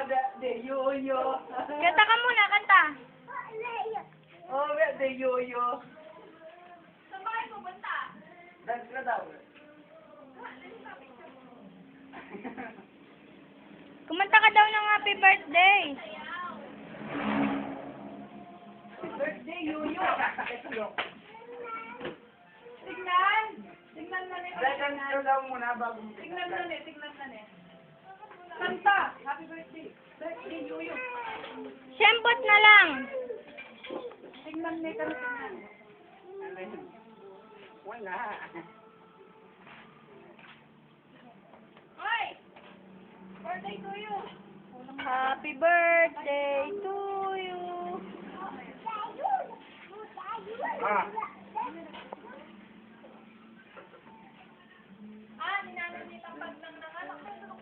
de yoyo. Kanta ka muna, kanta. Oh, de yoyo. Saan ba kayo pupunta? Dance na daw. Kumanta ka daw ng happy birthday. Birthday yoyo. Tignan! Tignan na ni. Dance na daw muna bago. Tignan na ni. Tignan na ni. Kanta! Happy birthday! Birthday, Yuyo! Siyempot na lang. Tignan ni kami tignan. Wala. Hoy! Birthday to you! Happy birthday to you. Ah. Ninanamit ang pag ng nanganak.